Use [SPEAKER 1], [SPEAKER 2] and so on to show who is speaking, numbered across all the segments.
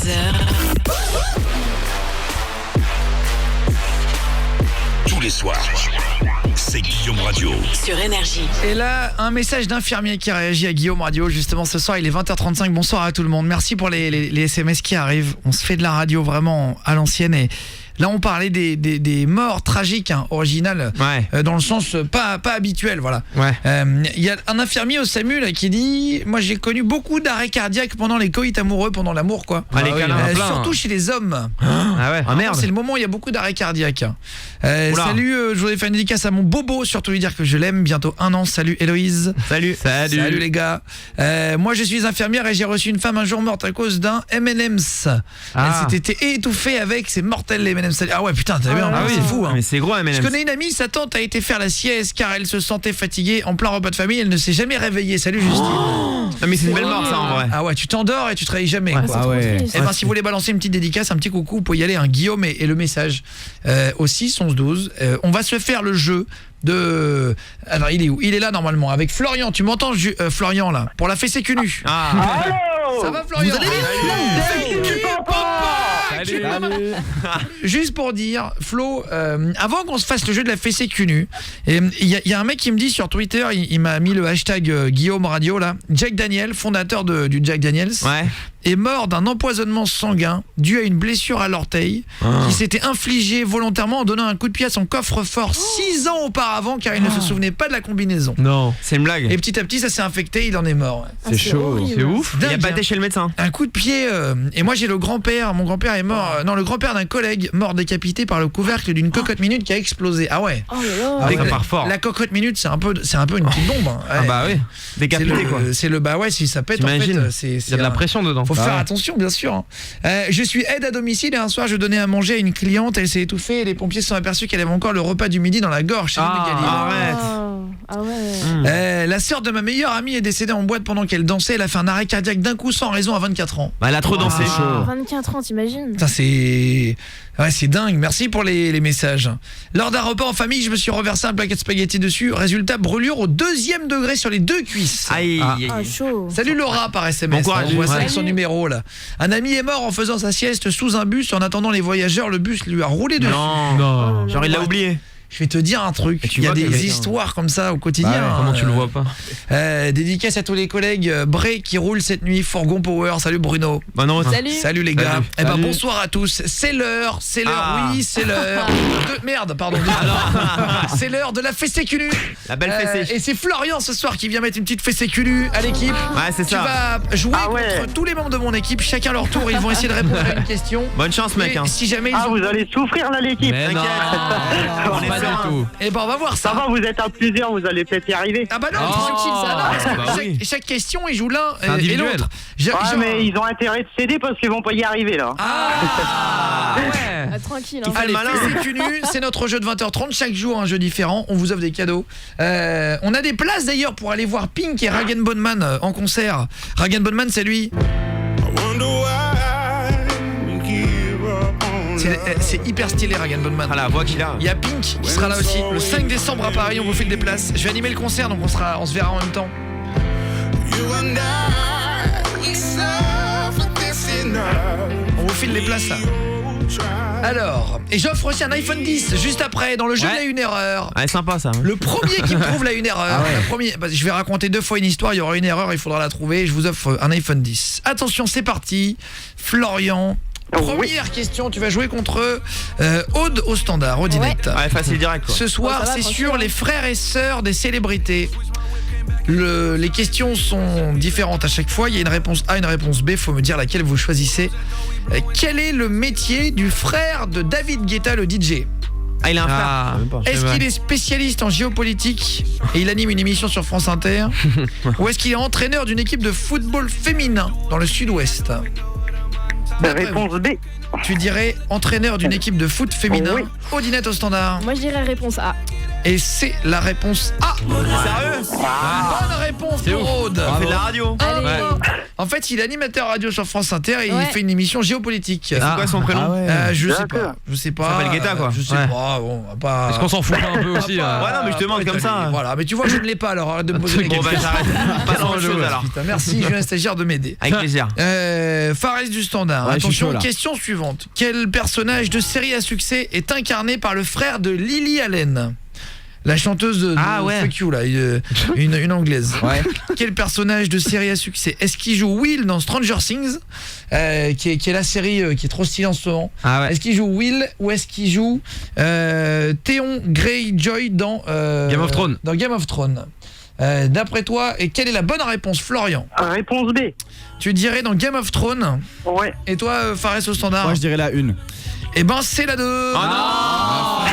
[SPEAKER 1] 23h.
[SPEAKER 2] Tous les soirs, c'est Guillaume Radio.
[SPEAKER 1] Sur Énergie.
[SPEAKER 3] Et là, un message d'infirmier qui réagit à Guillaume Radio. Justement, ce soir, il est 20h35. Bonsoir à tout le monde. Merci pour les SMS qui arrivent. On se fait de la radio vraiment à l'ancienne. Et là, on parlait des morts tragiques, originales, dans le sens pas habituel, voilà. Y a un infirmier au SAMU là, qui dit « Moi, j'ai connu beaucoup d'arrêts cardiaques pendant les coïts amoureux, pendant l'amour, quoi. Surtout chez les hommes. »
[SPEAKER 4] Merde.
[SPEAKER 3] C'est le moment où il y a beaucoup d'arrêts cardiaques. Salut, je voudrais faire une dédicace à mon bobo, surtout lui dire que je l'aime, bientôt 1 an. Salut Héloïse.
[SPEAKER 4] Salut
[SPEAKER 3] les gars. Moi je suis infirmière et j'ai reçu une femme un jour morte à cause d'un M&M's. Elle s'était étouffée avec, c'est mortel les M&M's. Ah ouais putain, t'as vu, c'est fou.
[SPEAKER 4] Mais c'est gros M&M's.
[SPEAKER 3] Je connais une amie, sa tante a été faire la sieste car elle se sentait fatiguée en plein repas de famille, elle ne s'est jamais réveillée. Salut Justine.
[SPEAKER 4] Mais c'est une belle mort ça en vrai.
[SPEAKER 3] Ah ouais, tu t'endors et tu te réveilles jamais quoi. Et ben si vous voulez balancer une petite dédicace, un petit coucou, vous pouvez y aller, un Guillaume et le message au 6 11 12. On va se faire le jeu de... Alors il est où? Il est là normalement avec Florian. Tu m'entends Florian là? Pour la fessée cul nu. Ça va Florian? Vous allez bien? Juste pour dire Flo, avant qu'on se fasse le jeu de la fessée cul nu, il y a un mec qui me dit sur Twitter, il m'a mis le hashtag Guillaume Radio là, Jack Daniel, fondateur du Jack Daniels, est mort d'un empoisonnement sanguin dû à une blessure à l'orteil qui s'était infligée volontairement en donnant un coup de pied à son coffre-fort 6 ans auparavant car il ne se souvenait pas de la combinaison.
[SPEAKER 4] Non, c'est une blague.
[SPEAKER 3] Et petit à petit ça s'est infecté, il en est mort.
[SPEAKER 4] C'est chaud, c'est ouf. Il a pas été chez le médecin.
[SPEAKER 3] Un coup de pied et moi j'ai le grand-père, mon grand-père est mort, le grand-père d'un collègue mort décapité par le couvercle d'une cocotte minute qui a explosé. Ah ouais.
[SPEAKER 4] Ça part fort.
[SPEAKER 3] La cocotte minute c'est un peu une petite bombe.
[SPEAKER 4] Ah bah oui. Décapité quoi.
[SPEAKER 3] C'est le si ça pète en fait,
[SPEAKER 4] il y a de la pression dedans.
[SPEAKER 3] Faut faire attention bien sûr. Je suis aide à domicile et un soir je donnais à manger à une cliente, elle s'est étouffée et les pompiers se sont aperçus qu'elle avait encore le repas du midi dans la gorge.
[SPEAKER 4] Arrête.
[SPEAKER 3] La sœur de ma meilleure amie est décédée en boîte pendant qu'elle dansait, elle a fait un arrêt cardiaque d'un coup sans raison à 24 ans.
[SPEAKER 4] Elle a trop dansé.
[SPEAKER 5] 24 ans, t'imagines?
[SPEAKER 3] C'est dingue, merci pour les messages. Lors d'un repas en famille, je me suis renversé un paquet de spaghettis dessus. Résultat, brûlure au 2e degré sur les 2 cuisses.
[SPEAKER 5] Chaud.
[SPEAKER 3] Salut Laura par SMS.
[SPEAKER 4] Bon courage.
[SPEAKER 3] On voit ça avec son numéro là. Un ami est mort en faisant sa sieste sous un bus. En attendant les voyageurs, le bus lui a roulé dessus.
[SPEAKER 4] Non. Genre il l'a oublié.
[SPEAKER 3] Je vais te dire un truc, il y a des histoires comme ça au quotidien.
[SPEAKER 4] Comment tu le vois pas?
[SPEAKER 3] Dédicace à tous les collègues Bray qui roulent cette nuit, Fourgon Power. Salut Bruno. Salut les gars. Bonsoir à tous. C'est l'heure, oui, c'est l'heure de... Merde, pardon. C'est l'heure de la fessée cul nu. La belle fessée. Et c'est Florian ce soir qui vient mettre une petite fessée cul nu à l'équipe.
[SPEAKER 4] C'est ça.
[SPEAKER 3] Tu vas jouer contre tous les membres de mon équipe, chacun leur tour, ils vont essayer de répondre à une question.
[SPEAKER 4] Bonne chance mec.
[SPEAKER 3] Si jamais
[SPEAKER 6] vous allez souffrir là l'équipe.
[SPEAKER 3] T'inquiète. Et on va voir ça.
[SPEAKER 6] Ça va, vous êtes à plusieurs, vous allez peut-être y arriver.
[SPEAKER 3] Ah bah non, tranquille, ça va. Chaque question, ils jouent l'un et l'autre.
[SPEAKER 6] Mais ils ont intérêt de céder parce qu'ils vont pas y arriver là.
[SPEAKER 5] Tranquille.
[SPEAKER 3] Allez, fessée cul nu, c'est notre jeu de 20h30. Chaque jour, un jeu différent. On vous offre des cadeaux. On a des places d'ailleurs pour aller voir Pink et Rag & Bone Man en concert. Rag & Bone Man, c'est lui. C'est hyper stylé Rag & Bone Man.
[SPEAKER 4] La voix qu'il a.
[SPEAKER 3] Il y a Pink qui sera là aussi le 5 décembre à Paris, on vous file des places. Je vais animer le concert donc on se verra en même temps. On vous file les places là. Alors, et j'offre aussi un iPhone 10 juste après dans le jeu de la une erreur.
[SPEAKER 4] Sympa ça.
[SPEAKER 3] Le premier qui me trouve la une erreur. Le premier, je vais raconter 2 fois une histoire, il y aura une erreur, il faudra la trouver. Je vous offre un iPhone 10. Attention, c'est parti. Florian. Première question, tu vas jouer contre Aude au standard, Audinette.
[SPEAKER 4] Facile direct quoi.
[SPEAKER 3] Ce soir, c'est sur les frères et sœurs des célébrités. Les questions sont différentes à chaque fois. Il y a une réponse A, une réponse B. Faut me dire laquelle vous choisissez. Quel est le métier du frère de David Guetta, le DJ?
[SPEAKER 4] Il a un frère.
[SPEAKER 3] Est-ce qu'il est spécialiste en géopolitique et il anime une émission sur France Inter? Ou est-ce qu'il est entraîneur d'une équipe de football féminin dans le sud-ouest?
[SPEAKER 6] Réponse B.
[SPEAKER 3] Tu dirais entraîneur d'une équipe de foot féminin. Audinette au standard.
[SPEAKER 5] Moi je dirais réponse A.
[SPEAKER 3] Et c'est la réponse A.
[SPEAKER 4] Sérieux?
[SPEAKER 3] Bonne réponse
[SPEAKER 4] C'est
[SPEAKER 3] pour
[SPEAKER 4] ouf.
[SPEAKER 3] Aude.
[SPEAKER 4] On fait de la radio.
[SPEAKER 5] Allez,
[SPEAKER 4] Ouais.
[SPEAKER 5] go.
[SPEAKER 3] En fait, il est animateur radio sur France Inter et il
[SPEAKER 5] Ouais.
[SPEAKER 3] fait une émission géopolitique.
[SPEAKER 4] C'est quoi son prénom?
[SPEAKER 3] Je sais
[SPEAKER 6] D'accord.
[SPEAKER 3] pas. Je sais pas.
[SPEAKER 4] Ça s'appelle Guetta, quoi.
[SPEAKER 3] Je sais
[SPEAKER 4] Ouais.
[SPEAKER 3] pas. Bon, on va pas.
[SPEAKER 1] Est-ce qu'on s'en fout pas un peu aussi
[SPEAKER 3] pas-
[SPEAKER 1] là
[SPEAKER 4] Ouais, non, mais je te demande
[SPEAKER 3] pas
[SPEAKER 4] comme ça.
[SPEAKER 3] étonné. Voilà, mais tu vois, je ne l'ai pas alors. Arrête de me poser des
[SPEAKER 4] Bon, bah
[SPEAKER 3] questions.
[SPEAKER 4] j'arrête. Pas dans le jeu alors.
[SPEAKER 3] Putain, merci, Julien Stagiaire de m'aider.
[SPEAKER 4] Avec plaisir.
[SPEAKER 3] Fares du Standard.
[SPEAKER 7] Ouais, je suis
[SPEAKER 3] Attention,
[SPEAKER 7] chaud, là.
[SPEAKER 3] question suivante. Quel personnage de série à succès est incarné par le frère de Lily Allen? La chanteuse de Fuck You, là, une anglaise.
[SPEAKER 7] Ouais.
[SPEAKER 3] Quel personnage de série à succès? Est-ce qu'il joue Will dans Stranger Things, qui est la série qui est trop stylée en ce moment?
[SPEAKER 4] Ah ouais.
[SPEAKER 3] Est-ce qu'il joue Will ou est-ce qu'il joue Theon Greyjoy dans
[SPEAKER 1] Game of Thrones.
[SPEAKER 3] Dans Game of Thrones. D'après toi, et quelle est la bonne réponse, Florian?
[SPEAKER 6] Réponse B.
[SPEAKER 3] Tu dirais dans Game of Thrones.
[SPEAKER 6] Ouais.
[SPEAKER 3] Et toi, Fares au standard?
[SPEAKER 7] Moi je dirais la 1.
[SPEAKER 3] Eh ben c'est la 2.
[SPEAKER 4] Oh non!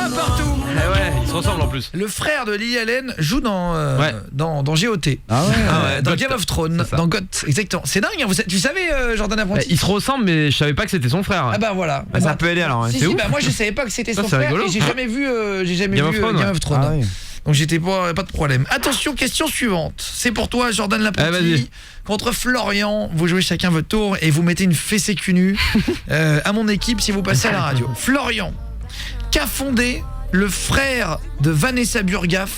[SPEAKER 3] Un partout.
[SPEAKER 1] Eh ouais, ils se ressemblent en plus.
[SPEAKER 3] Le frère de Lily Allen joue dans
[SPEAKER 1] Ouais.
[SPEAKER 3] dans GOT.
[SPEAKER 7] Ah ouais.
[SPEAKER 3] Dans
[SPEAKER 1] GOT.
[SPEAKER 3] Game of Thrones,
[SPEAKER 1] C'est ça.
[SPEAKER 3] dans GOT, exactement. C'est dingue, hein, tu savais Jordan Apprenti?
[SPEAKER 1] Ils se ressemblent mais je savais pas que c'était son frère.
[SPEAKER 3] Ah bah voilà.
[SPEAKER 4] Bah, ça peut aider alors. Ouais.
[SPEAKER 3] Si,
[SPEAKER 1] c'est
[SPEAKER 3] si,
[SPEAKER 1] ouf.
[SPEAKER 3] bah, moi je savais pas que c'était
[SPEAKER 1] Ça,
[SPEAKER 3] son
[SPEAKER 1] c'est
[SPEAKER 3] frère
[SPEAKER 1] rigolo.
[SPEAKER 3] et j'ai jamais vu
[SPEAKER 1] Game of Thrones,
[SPEAKER 3] Game
[SPEAKER 1] ouais.
[SPEAKER 3] of Thrones.
[SPEAKER 7] Ah ouais.
[SPEAKER 3] Donc j'étais pas de problème. Attention, question suivante. C'est pour toi Jordan Laprentis
[SPEAKER 1] vas-y.
[SPEAKER 3] contre Florian. Vous jouez chacun votre tour et vous mettez une fessée cul nue à mon équipe si vous passez à la radio. Florian, qu'a fondé le frère de Vanessa Burgaf,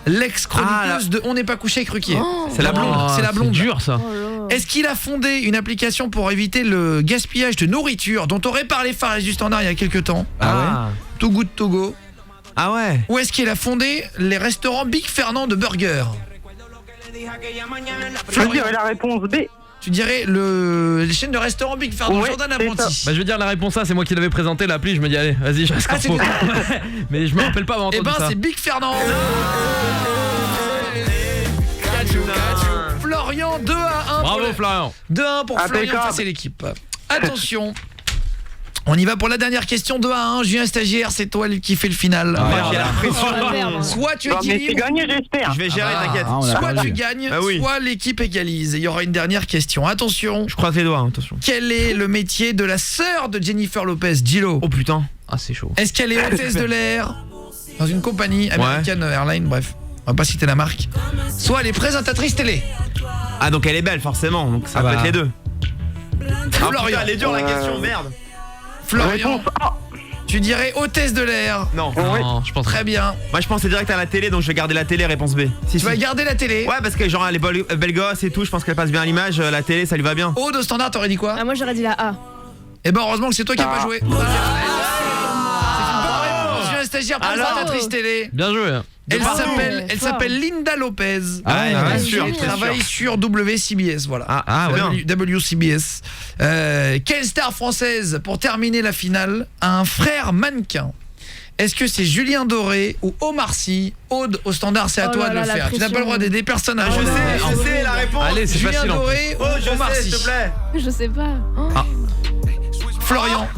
[SPEAKER 3] l'ex-chroniqueuse de On n'est pas couché avec Ruquier?
[SPEAKER 4] C'est la blonde.
[SPEAKER 3] C'est la blonde.
[SPEAKER 1] C'est dur ça.
[SPEAKER 5] Oh là.
[SPEAKER 3] Est-ce qu'il a fondé une application pour éviter le gaspillage de nourriture dont aurait parlé Fares du Standard il y a quelques temps?
[SPEAKER 4] Ah
[SPEAKER 3] Too Good To Go.
[SPEAKER 4] Ah ouais.
[SPEAKER 3] Ou est-ce qu'il a fondé les restaurants Big Fernand de Burger?
[SPEAKER 6] Je dirais la réponse B.
[SPEAKER 3] Tu dirais les chaînes de restaurants Big Fernand.
[SPEAKER 6] Ouais,
[SPEAKER 3] Jordan
[SPEAKER 6] c'est
[SPEAKER 3] Apprenti.
[SPEAKER 1] Bah je vais dire la réponse A, c'est moi qui l'avais présenté l'appli, je me dis allez, vas-y, je reste
[SPEAKER 3] Ah, c'est
[SPEAKER 1] corpo. Mais je me rappelle pas avoir
[SPEAKER 3] Eh
[SPEAKER 1] entendu
[SPEAKER 3] ben
[SPEAKER 1] ça.
[SPEAKER 3] c'est Big Fernand. Florian 2 à 1.
[SPEAKER 1] Bravo Florian.
[SPEAKER 3] 2-1 pour Florian
[SPEAKER 6] Impeccable.
[SPEAKER 3] face à l'équipe. Attention. On y va pour la dernière question, 2-1. Julien Stagiaire, c'est toi qui fait le final.
[SPEAKER 7] Ah,
[SPEAKER 4] Ouais, j'ai la
[SPEAKER 5] On
[SPEAKER 4] pression.
[SPEAKER 5] va perdre.
[SPEAKER 3] Soit tu
[SPEAKER 6] Non, mais c'est
[SPEAKER 3] équilibres,
[SPEAKER 6] gagné, j'espère.
[SPEAKER 4] Je vais gérer, t'inquiète.
[SPEAKER 7] Ah, on l'a
[SPEAKER 3] soit
[SPEAKER 7] pas
[SPEAKER 3] tu
[SPEAKER 7] vu.
[SPEAKER 3] gagnes,
[SPEAKER 4] Ah oui.
[SPEAKER 3] soit l'équipe égalise. Et il y aura une dernière question. Attention.
[SPEAKER 4] Je croise les doigts, hein, attention.
[SPEAKER 3] Quel est le métier de la sœur de Jennifer Lopez, Gillo?
[SPEAKER 4] Oh putain.
[SPEAKER 1] Ah c'est chaud.
[SPEAKER 3] Est-ce qu'elle est hôtesse de l'air dans une compagnie American Airlines, bref, on va pas citer la marque. Soit elle est présentatrice télé.
[SPEAKER 4] Ah donc elle est belle forcément, donc ça
[SPEAKER 1] Ah
[SPEAKER 4] peut
[SPEAKER 1] bah.
[SPEAKER 4] être les deux.
[SPEAKER 3] Florian,
[SPEAKER 4] Putain, elle est dure la question, merde.
[SPEAKER 3] Florian,
[SPEAKER 6] Réponse A.
[SPEAKER 3] tu dirais hôtesse de l'air.
[SPEAKER 4] Non.
[SPEAKER 6] Ouais.
[SPEAKER 1] Non, je pense
[SPEAKER 3] Très bien.
[SPEAKER 4] Moi je pensais direct à la télé, donc je vais garder la télé, réponse B. Si,
[SPEAKER 3] Tu vas garder la télé.
[SPEAKER 4] Ouais, parce que genre elle est belle gosse et tout, je pense qu'elle passe bien à l'image, la télé ça lui va bien.
[SPEAKER 3] Aude au standard, t'aurais dit quoi?
[SPEAKER 5] Ah, moi j'aurais dit la A.
[SPEAKER 3] Eh ben heureusement que c'est toi qui as pas joué. C'est une bonne réponse. Je suis un stagiaire
[SPEAKER 4] Alors
[SPEAKER 3] présentatrice télé.
[SPEAKER 1] bien joué.
[SPEAKER 3] Elle
[SPEAKER 5] Bravo.
[SPEAKER 3] s'appelle Linda Lopez.
[SPEAKER 7] Ah ouais,
[SPEAKER 4] bien
[SPEAKER 5] ouais,
[SPEAKER 4] sûr.
[SPEAKER 5] génial.
[SPEAKER 3] Elle travaille sur WCBS, voilà.
[SPEAKER 4] Ah bien.
[SPEAKER 3] WCBS. Quelle star française, pour terminer la finale, a un frère mannequin? Est-ce que c'est Julien Doré ou Omar Sy? Aude au standard, c'est à
[SPEAKER 5] Oh
[SPEAKER 3] toi
[SPEAKER 5] là
[SPEAKER 3] de
[SPEAKER 5] là,
[SPEAKER 3] le
[SPEAKER 5] la
[SPEAKER 3] faire. Tu n'as pas
[SPEAKER 5] pression.
[SPEAKER 3] le droit d'aider personne à
[SPEAKER 4] Je
[SPEAKER 3] jouer.
[SPEAKER 4] sais la réponse.
[SPEAKER 1] Allez, c'est
[SPEAKER 3] Julien
[SPEAKER 1] facile en plus.
[SPEAKER 3] Doré
[SPEAKER 4] Oh,
[SPEAKER 3] ou
[SPEAKER 4] je
[SPEAKER 3] Omar
[SPEAKER 4] sais,
[SPEAKER 3] Sy?
[SPEAKER 4] s'il te plaît.
[SPEAKER 5] Je sais pas. Oh.
[SPEAKER 3] Florian.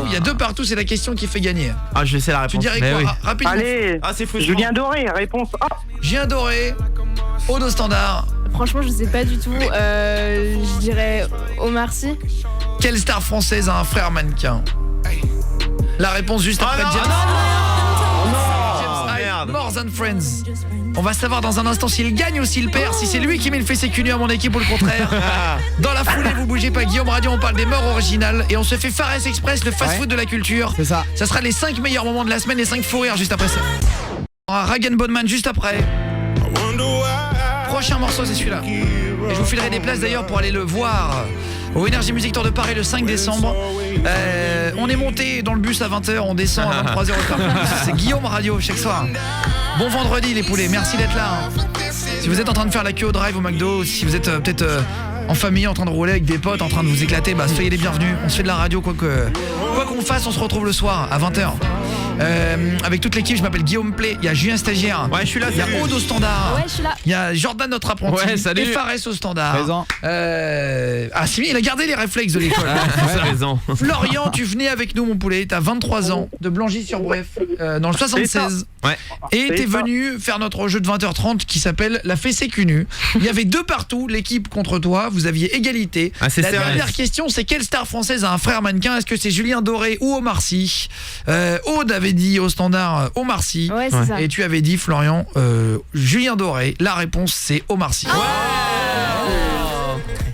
[SPEAKER 3] Il y a deux partout, c'est la question qui fait gagner.
[SPEAKER 4] Ah, je sais la réponse.
[SPEAKER 3] Tu dirais
[SPEAKER 1] Mais
[SPEAKER 3] quoi
[SPEAKER 1] oui.
[SPEAKER 3] rapidement?
[SPEAKER 6] Allez.
[SPEAKER 4] Ah, c'est fou.
[SPEAKER 6] Julien Doré, réponse A.
[SPEAKER 3] Julien Doré, Aude au standard.
[SPEAKER 5] Franchement, je sais pas du tout. Je dirais Omar Sy.
[SPEAKER 3] Quelle star française a un frère mannequin? La réponse juste après
[SPEAKER 4] non,
[SPEAKER 3] James.
[SPEAKER 4] Oh,
[SPEAKER 3] James Hyde,
[SPEAKER 4] merde.
[SPEAKER 3] More Than Friends. On va savoir dans un instant s'il gagne ou s'il perd, si c'est lui qui met le fessé cul nu à mon équipe ou le contraire. Dans la foulée, vous bougez pas, Guillaume Radio, on parle des morts originales et on se fait Fares Express, le fast-food de la culture.
[SPEAKER 7] C'est ça.
[SPEAKER 3] Ça sera les 5 meilleurs moments de la semaine, les 5 fous rires juste après ça. On aura Ragan Bonman juste après. Prochain morceau, c'est celui-là. Et je vous filerai des places d'ailleurs pour aller le voir au Energy Music Tour de Paris le 5 décembre. On est monté dans le bus à 20h, on descend à 23h au terminus. C'est Guillaume Radio chaque soir. Bon vendredi les poulets, merci d'être là. Si vous êtes en train de faire la queue au drive au McDo, si vous êtes peut-être en famille en train de rouler avec des potes, en train de vous éclater, bah soyez les bienvenus. On se fait de la radio quoi qu'on fasse, on se retrouve le soir à 20h. Avec toute l'équipe, je m'appelle Guillaume Play, il y a Julien Stagiaire.
[SPEAKER 4] Ouais, je suis là,
[SPEAKER 3] Il y a
[SPEAKER 4] salut.
[SPEAKER 3] Aude au standard.
[SPEAKER 5] Ouais, je suis là.
[SPEAKER 3] Il y a Jordan notre apprenti.
[SPEAKER 1] Ouais, salut.
[SPEAKER 3] Et Fares au standard.
[SPEAKER 7] Présent.
[SPEAKER 3] Ah si, il a gardé les réflexes de l'école.
[SPEAKER 4] T'as raison.
[SPEAKER 3] Florian, tu venais avec nous mon poulet, t'as 23 ans, de Blangy-sur-Bref, dans le 76.
[SPEAKER 4] Ouais.
[SPEAKER 3] Et
[SPEAKER 6] C'est
[SPEAKER 3] t'es
[SPEAKER 6] ça.
[SPEAKER 3] venu faire notre jeu de 20h30 qui s'appelle la fessée cul nu. Il y avait 2 partout, l'équipe contre toi, vous aviez égalité.
[SPEAKER 4] Ah, c'est
[SPEAKER 3] La
[SPEAKER 4] serré.
[SPEAKER 3] dernière question, c'est quelle star française a un frère mannequin? Est-ce que c'est Julien Doré ou Omar Sy? Aude avec avais dit au standard Omar Sy.
[SPEAKER 5] Ouais, c'est ça.
[SPEAKER 3] Et tu avais dit, Florian, Julien Doré. La réponse, c'est Omar Sy.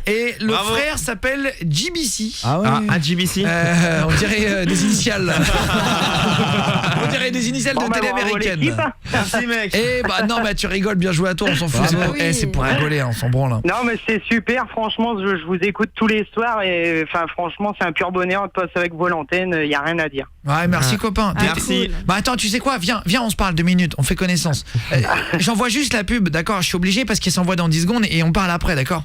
[SPEAKER 3] Et le
[SPEAKER 4] Bravo.
[SPEAKER 3] frère s'appelle JBC.
[SPEAKER 7] Ah ouais.
[SPEAKER 4] Ah, un GBC.
[SPEAKER 3] On dirait des initiales. On dirait des initiales de télé
[SPEAKER 6] bravo
[SPEAKER 3] américaine.
[SPEAKER 6] l'équipe.
[SPEAKER 4] Merci mec.
[SPEAKER 3] Eh bah non, bah tu rigoles, bien joué à toi, on s'en fout.
[SPEAKER 7] Bravo.
[SPEAKER 3] C'est pour rigoler, on s'en branle.
[SPEAKER 6] Non mais c'est super, franchement, je vous écoute tous les soirs et enfin franchement c'est un pur bonheur de passer avec vos l'antenne, il y a rien à dire.
[SPEAKER 3] Ouais, merci copain.
[SPEAKER 5] Ah,
[SPEAKER 4] Merci.
[SPEAKER 5] cool.
[SPEAKER 3] Bah attends, tu sais quoi, viens, on se parle 2 minutes, on fait connaissance. J'envoie juste la pub, d'accord? Je suis obligé parce qu'elle s'envoie dans 10 secondes et on parle après, d'accord?